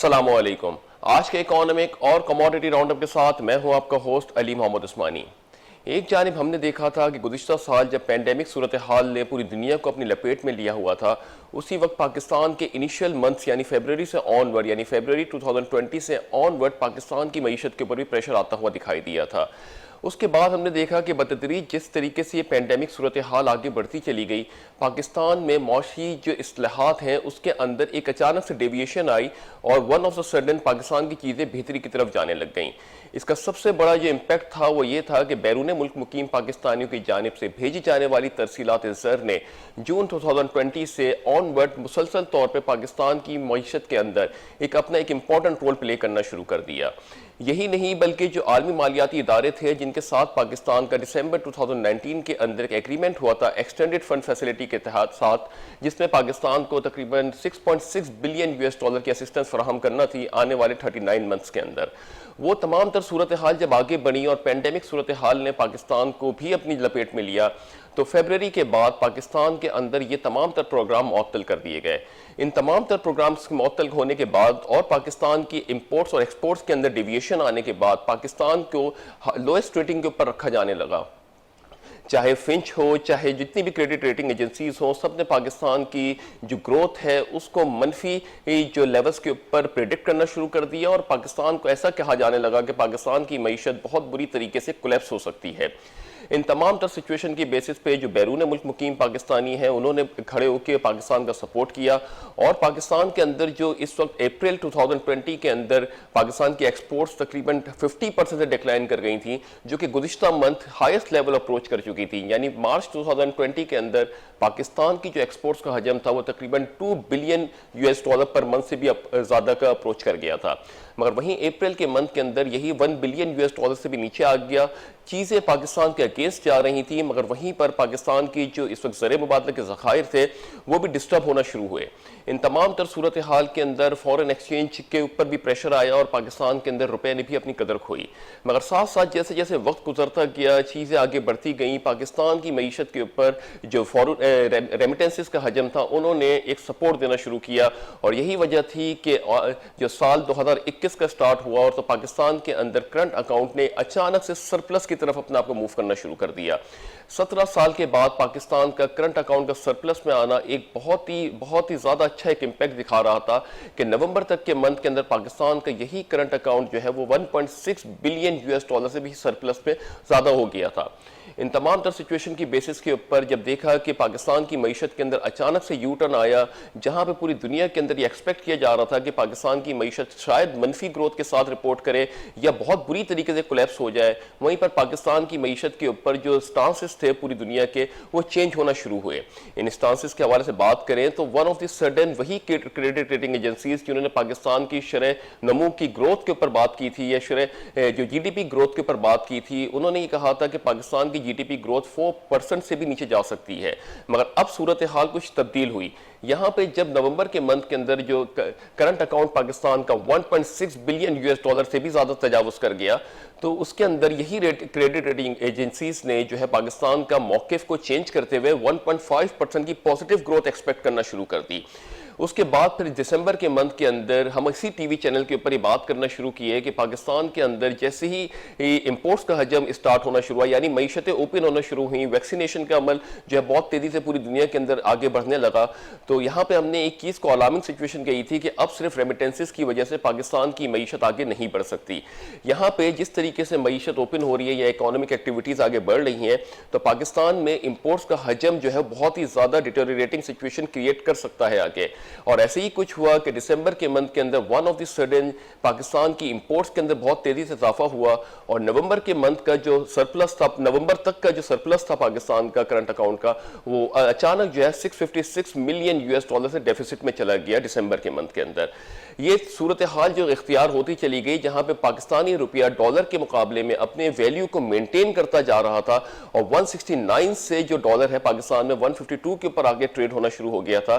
السلام علیکم. آج کے اکانومک اور کموڈیٹی راؤنڈ اپ کے ساتھ میں ہوں آپ کا ہوسٹ علی محمد عثمانی. ایک جانب ہم نے دیکھا تھا کہ گزشتہ سال جب پینڈیمک صورتحال نے پوری دنیا کو اپنی لپیٹ میں لیا ہوا تھا، اسی وقت پاکستان کے انیشیل منتھس یعنی فیبروری سے آن ورڈ یعنی فیبروری 2020 سے آن ورڈ پاکستان کی معیشت کے اوپر بھی پریشر آتا ہوا دکھائی دیا تھا. اس کے بعد ہم نے دیکھا کہ بتدریج جس طریقے سے یہ پینڈیمک صورتحال آگے بڑھتی چلی گئی، پاکستان میں معاشی جو اصلاحات ہیں اس کے اندر ایک اچانک سے ڈیویشن آئی اور one of the sudden Pakistan کی چیزیں بہتری کی طرف جانے لگ گئیں. اس کا سب سے بڑا جو امپیکٹ تھا وہ یہ تھا کہ بیرون ملک مقیم پاکستانیوں کی جانب سے بھیجی جانے والی ترسیلات زر نے جون 2020 سے آن ورڈ مسلسل طور پہ پاکستان کی معیشت کے اندر اپنا ایک امپورٹنٹ رول پلے کرنا شروع کر دیا. یہی نہیں بلکہ جو عالمی مالیاتی ادارے تھے جن کے ساتھ پاکستان کا دسمبر 2019 کے اندر ایک ایگریمنٹ ہوا تھا ایکسٹینڈڈ فنڈ فیسلٹی کے ساتھ، جس میں پاکستان کو تقریباً 6.6 بلین US کی اسسٹنس فراہم کرنا تھی آنے والے 39 منتھس کے اندر. وہ تمام تر صورتحال جب آگے بڑھی اور پینڈیمک صورتحال نے پاکستان کو بھی اپنی لپیٹ میں لیا تو فیبروری کے بعد پاکستان کے اندر یہ تمام تر پروگرام معطل کر دیے گئے. ان تمام تر پروگرامز معطل ہونے کے بعد اور پاکستان کی امپورٹس اور ایکسپورٹس کے اندر ڈیویشن آنے کے بعد پاکستان کو لوئسٹ ریٹنگ کے اوپر رکھا جانے لگا. چاہے فنچ ہو، چاہے جتنی بھی کریڈٹ ریٹنگ ایجنسیز ہوں، سب نے پاکستان کی جو گروتھ ہے اس کو منفی جو لیولز کے اوپر پریڈکٹ کرنا شروع کر دیا اور پاکستان کو ایسا کہا جانے لگا کہ پاکستان کی معیشت بہت بری طریقے سے کولیپس ہو سکتی ہے. ان تمام تر سچویشن کی بیسس پہ جو بیرون ملک مقیم پاکستانی ہیں انہوں نے کھڑے ہو کے پاکستان کا سپورٹ کیا اور پاکستان کے اندر جو اس وقت اپریل 2020 کے اندر پاکستان کی ایکسپورٹس تقریباً 50% سے ڈیکلائن کر گئی تھیں، جو کہ گزشتہ منتھ ہائیسٹ لیول اپروچ کر چکی تھی. یعنی مارچ 2020 کے اندر پاکستان کی جو ایکسپورٹس کا حجم تھا وہ تقریباً 2 بلین US پر منتھ سے بھی زیادہ کا اپروچ کر گیا تھا. مگر وہیں اپریل کے منتھ کے اندر یہی 1 بلین US سے بھی نیچے آ گیا. چیزیں پاکستان کے اگینسٹ جا رہی تھیں، مگر وہیں پر پاکستان کی جو اس وقت زر مبادلہ کے ذخائر تھے وہ بھی ڈسٹرب ہونا شروع ہوئے. ان تمام تر صورتحال کے اندر فورن ایکسچینج کے اوپر بھی پریشر آیا اور پاکستان کے اندر روپے نے بھی اپنی قدر کھوئی. مگر ساتھ ساتھ جیسے جیسے وقت گزرتا گیا، چیزیں آگے بڑھتی گئیں، پاکستان کی معیشت کے اوپر جو ریمیٹنسز کا حجم تھا انہوں نے ایک سپورٹ دینا شروع کیا. اور یہی وجہ تھی کہ جو سال 2021 کا سٹارٹ ہوا اور تو پاکستان کے اندر کرنٹ اکاؤنٹ نے اچانک سے سرپلس کی طرف اپنا آپ کو موو کرنا شروع کر دیا. 17 سال کے بعد پاکستان کا کرنٹ اکاؤنٹ کا سرپلس میں آنا ایک بہت ہی زیادہ اچھا ایک امپیکٹ دکھا رہا تھا کہ نومبر تک کے منتھ کے اندر پاکستان کا یہی کرنٹ اکاؤنٹ جو ہے وہ 1.6 بلین US سے بھی سرپلس پہ زیادہ ہو گیا تھا. ان تمام تر سچویشن کی بیسس کے اوپر جب دیکھا کہ پاکستان کی معیشت کے اندر اچانک سے یو ٹرن آیا، جہاں پہ پوری دنیا کے اندر یہ ایکسپیکٹ کیا جا رہا تھا کہ پاکستان کی معیشت شاید منفی گروتھ کے ساتھ رپورٹ کرے یا بہت بری طریقے سے کولیپس ہو جائے، وہیں پر پاکستان کی معیشت کے اوپر جو سٹانسز تھے پوری دنیا کے وہ چینج ہونا شروع ہوئے. ان سٹانسز کے حوالے سے بات کریں تو ون آف دی سڈن وہی کریڈٹ ریٹنگ ایجنسیز جنہوں نے پاکستان کی شرح نمو کی گروتھ کے اوپر بات کی تھی یا شرح جو GDP گروتھ کے اوپر بات کی تھی، انہوں نے یہ کہا تھا کہ پاکستان کی GDP گروتھ 4% سے بھی نیچے جا سکتی ہے. مگر اب صورتحال کچھ تبدیل ہوئی. یہاں پہ جب نومبر کے منتھ کے اندر جو کرنٹ اکاؤنٹ پاکستان کا 1.6 بلین US سے بھی زیادہ تجاوز کر گیا تو اس کے اندر یہی کریڈٹ ریٹنگ ایجنسیز نے جو ہے پاکستان کا موقف کو چینج کرتے ہوئے 1.5% کی پازیٹیو گروتھ ایکسپیکٹ کرنا شروع کر دی. اس کے بعد پھر دسمبر کے منتھ کے اندر ہم اسی ٹی وی چینل کے اوپر یہ بات کرنا شروع کی ہے کہ پاکستان کے اندر جیسے ہی امپورٹس کا حجم اسٹارٹ ہونا شروع ہوا، یعنی معیشتیں اوپن ہونا شروع ہوئیں، ویکسینیشن کا عمل جو ہے بہت تیزی سے پوری دنیا کے اندر آگے بڑھنے لگا، تو یہاں پہ ہم نے ایک چیز کو الارمنگ سچویشن کہی تھی کہ اب صرف ریمیٹنسز کی وجہ سے پاکستان کی معیشت آگے نہیں بڑھ سکتی. یہاں پہ جس طریقے سے معیشت اوپن ہو رہی ہے یا اکانومک ایکٹیویٹیز آگے بڑھ رہی ہیں تو پاکستان میں امپورٹس کا حجم جو ہے بہت ہی زیادہ ڈیٹیریٹنگ سچویشن کریٹ کر سکتا ہے آگے. اور ایسے ہی کچھ ہوا کہ دسمبر کے منتھ کے اندر one of the sudden Pakistan کی امپورٹس کے اندر بہت تیزی سے اضافہ ہوا اور نومبر کے منتھ کا جو سرپلس تھا، نومبر تک کا جو سرپلس تھا پاکستان کا کرنٹ اکاؤنٹ کا، وہ اچانک جو ہے 656 ملین US سے ڈیفیسٹ میں چلا گیا دسمبر کے منتھ کے اندر. یہ صورتحال جو اختیار ہوتی چلی گئی جہاں پہ پاکستانی روپیہ ڈالر کے مقابلے میں اپنے ویلیو کو مینٹین کرتا جا رہا تھا اور 169 سے جو ڈالر ہے پاکستان میں 152 کے اوپر آگے ٹریڈ ہونا شروع ہو گیا تھا.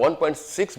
1.6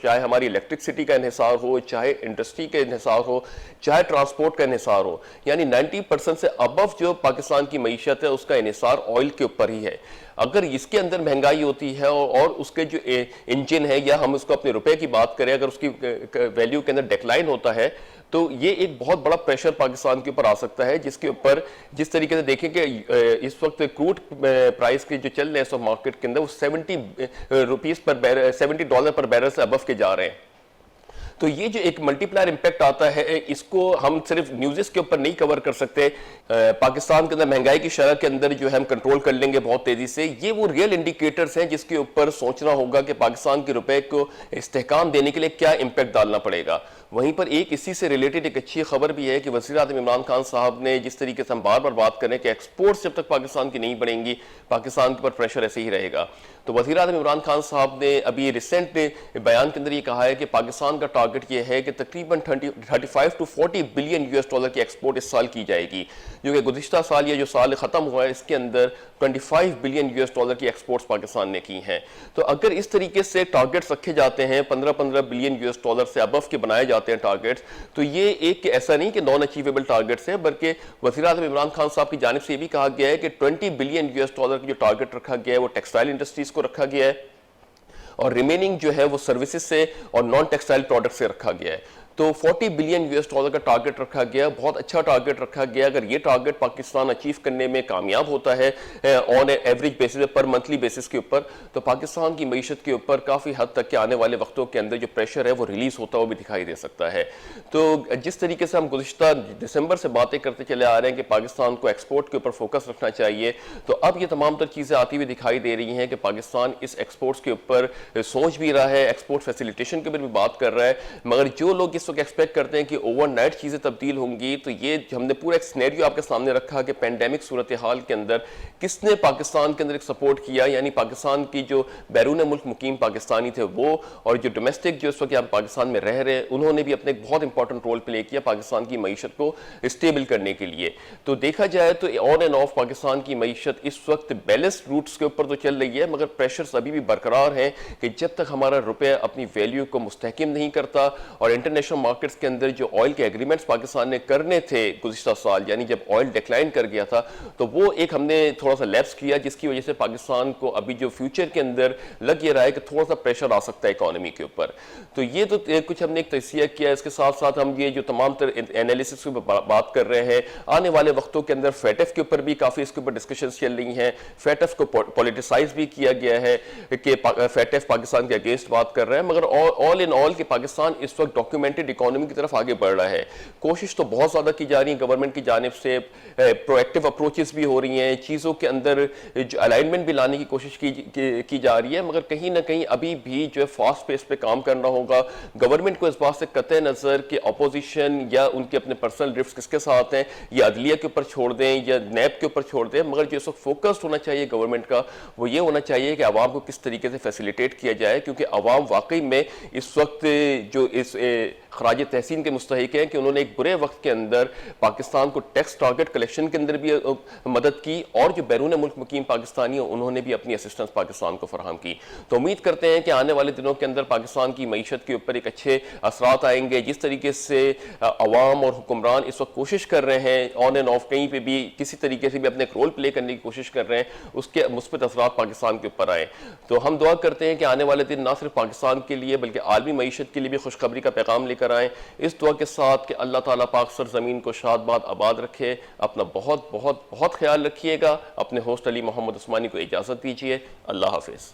چاہے ہماری الیکٹرکسٹی کا انحصار ہو، چاہے انڈسٹری کا انحصار ہو، چاہے ٹرانسپورٹ کا انحصار ہو، یعنی 90% سے ابو جو پاکستان کی معیشت ہے اس کا انحصار آئل کے اوپر ہی ہے۔ اگر اس کے اندر مہنگائی ہوتی ہے اور اس کے جو انجن ہے، یا ہم اس کو اپنے روپے کی بات کریں، اگر اس کی ویلیو کے اندر ڈیکلائن ہوتا ہے تو یہ ایک بہت بڑا پریشر پاکستان کے اوپر آ سکتا ہے، جس کے اوپر جس طریقے سے دیکھیں کہ اس وقت کروڈ پرائس کے جو چل رہے ہیں اس مارکیٹ کے اندر، وہ $70 پر بیرل سے ابو کے جا رہے ہیں۔ تو یہ جو ایک ملٹی پلائر امپیکٹ آتا ہے، اس کو ہم صرف نیوزز کے اوپر نہیں کور کر سکتے۔ پاکستان کے اندر مہنگائی کی شرح کے اندر جو ہم کنٹرول کر لیں گے بہت تیزی سے، یہ وہ ریئل انڈیکیٹرز ہیں جس کے اوپر سوچنا ہوگا کہ پاکستان کے روپے کو استحکام دینے کے لیے کیا امپیکٹ ڈالنا پڑے گا۔ وہیں پر ایک اسی سے ریلیٹڈ ایک اچھی خبر بھی ہے کہ وزیر اعظم عمران خان صاحب نے جس طریقے سے ہم بار بار بات کریں کہ ایکسپورٹس جب تک پاکستان کی نہیں بڑھیں گی، پاکستان کے اوپر پریشر ایسے ہی رہے گا، تو وزیر اعظم عمران خان صاحب نے ابھی ریسنٹ بیان کے اندر یہ کہا ہے کہ پاکستان کا ٹارگٹ یہ ہے کہ تقریباً 35 to 40 بلین US کی ایکسپورٹ اس سال کی جائے گی، جو کہ گزشتہ سال یا جو سال ختم ہوا ہے اس کے اندر 25 بلین US کی ایکسپورٹس پاکستان نے کی ہیں۔ تو اگر اس طریقے سے ٹارگٹس رکھے جاتے ہیں، 15 بلین US سے ابو کے بنائے جاتے ہیں ٹارگٹس، تو یہ ایک ایسا نہیں کہ نان اچیویبل ٹارگٹس ہیں، بلکہ وزیر اعظم عمران خان صاحب کی جانب سے یہ بھی کہا گیا ہے کہ 20 بلین US کی جو ٹارگٹ رکھا گیا ہے وہ ٹیکسٹائل انڈسٹریز کو رکھا گیا ہے، اور ریمیننگ جو ہے وہ سروسز سے اور نان ٹیکسٹائل پروڈکٹ سے رکھا گیا ہے۔ تو 40 بلین US کا ٹارگٹ رکھا گیا، بہت اچھا ٹارگٹ رکھا گیا۔ اگر یہ ٹارگٹ پاکستان اچیو کرنے میں کامیاب ہوتا ہے on average basis per monthly basis کے اوپر، تو پاکستان کی معیشت کے اوپر کافی حد تک کہ آنے والے وقتوں کے اندر جو پریشر ہے وہ ریلیز ہوتا ہے وہ بھی دکھائی دے سکتا ہے۔ تو جس طریقے سے ہم گزشتہ دسمبر سے باتیں کرتے چلے آ رہے ہیں کہ پاکستان کو ایکسپورٹ کے اوپر فوکس رکھنا چاہیے، تو اب یہ تمام تر چیزیں آتی ہوئی دکھائی دے رہی ہیں کہ پاکستان اس ایکسپورٹس کے اوپر سوچ بھی رہا ہے، ایکسپورٹ فیسیلیٹیشن کے اوپر بھی بات کر رہا ہے، مگر جو لوگ اس وقت ایکسپیکٹ کرتے ہیں کہ اوور نائٹ چیزیں تبدیل ہوں گی، تو یہ ہم نے پورا ایک سینیریو آپ کے سامنے رکھا کہ پینڈیمک صورتحال کے اندر کس نے پاکستان کے اندر ایک سپورٹ کیا، یعنی پاکستان کی جو بیرون ملک مقیم پاکستانی تھے وہ، اور جو ڈومیسٹک جو اس وقت یہاں پاکستان میں رہ رہے ہیں، انہوں نے بھی اپنے ایک بہت امپورٹنٹ رول پلے کیا پاکستان کی معیشت کو اسٹیبل کرنے کے لیے۔ تو دیکھا جائے تو آن اینڈ آف پاکستان کی معیشت اس وقت بیلنس روٹس کے اوپر تو چل رہی ہے، مگر پریشرز ابھی بھی برقرار ہیں کہ جب تک ہمارا روپیہ اپنی ویلیو کو مستحکم نہیں کرتا، اور انٹرنیشنل مارکیٹس کے اندر جو آئل کے ایگریمنٹس پاکستان نے کرنے تھے گزشتہ سال، یعنی جب آئل ڈیکلائن کر گیا تھا، تو وہ ایک ہم نے تھوڑا سا لیپس کیا، جس کی وجہ سے پاکستان کو ابھی جو فیوچر کے اندر لگ یہ رہا ہے کہ تھوڑا سا پریشر آ سکتا ہے اکانومی کے اوپر۔ تو یہ تو کچھ ہم نے ایک تجزیہ کیا، اس کے ساتھ ساتھ ہم یہ جو تمام تر انالیسس کے اوپر بات کر رہے ہیں، آنے والے وقتوں کے اندر فیٹف کے اوپر بھی کافی اس کے اوپر ڈسکشنز چل رہی ہیں، فیٹف کو پولیٹیسائز بھی کیا گیا ہے کہ فیٹف پاکستان کے اگینسٹ بات کر رہے ہیں، مگر آل ان آل کہ پاکستان اس وقت ڈاکیومنٹڈ اکانومی کی طرف آگے بڑھ رہا ہے۔ کوشش تو بہت زیادہ کی جا رہی ہے گورنمنٹ کی جانب سے، پرو ایکٹیو اپروچز بھی ہو رہی ہیں، چیزوں کے اندر جو الائنمنٹ بھی لانے کی کوشش کی جا رہی ہے، مگر کہیں نہ کہیں ابھی بھی جو ہے فاسٹ پیس پہ کام کرنا ہوگا۔ گورنمنٹ کو اس بات سے قطع نظر کہ اپوزیشن یا ان کے اپنے پرسنل ڈرفٹس کس کے ساتھ ہیں، یا عدلیہ کے اوپر چھوڑ دیں یا نیب کے اوپر چھوڑ دیں، مگر جو اس وقت فوکسڈ ہونا چاہیے گورنمنٹ کا وہ یہ ہونا چاہیے کہ عوام کو کس طریقے سے فیسیلیٹیٹ کیا جائے، کیونکہ عوام واقعی میں اس وقت جو اس خراج تحسین کے مستحق ہیں کہ انہوں نے ایک برے وقت کے اندر پاکستان کو ٹیکس ٹارگٹ کلیکشن کے اندر بھی مدد کی، اور جو بیرون ملک مقیم پاکستانی ہیں انہوں نے بھی اپنی اسسٹنس پاکستان کو فراہم کی۔ تو امید کرتے ہیں کہ آنے والے دنوں کے اندر پاکستان کی معیشت کے اوپر ایک اچھے اثرات آئیں گے، جس طریقے سے عوام اور حکمران اس وقت کوشش کر رہے ہیں آن اینڈ آف کہیں پہ بھی کسی طریقے سے بھی اپنے ایک رول پلے کرنے کی کوشش کر رہے ہیں، اس کے مثبت اثرات پاکستان کے اوپر آئیں۔ تو ہم دعا کرتے ہیں کہ آنے والے دن نہ صرف پاکستان کے لیے بلکہ عالمی معیشت کے لیے بھی خوشخبری کا پیغام لے کر آئیں، اس دعا کے ساتھ کہ اللہ تعالیٰ پاک سرزمین کو شاد باد آباد رکھے۔ اپنا بہت بہت بہت خیال رکھیے گا۔ اپنے ہوسٹ علی محمد عثمانی کو اجازت دیجیے۔ اللہ حافظ۔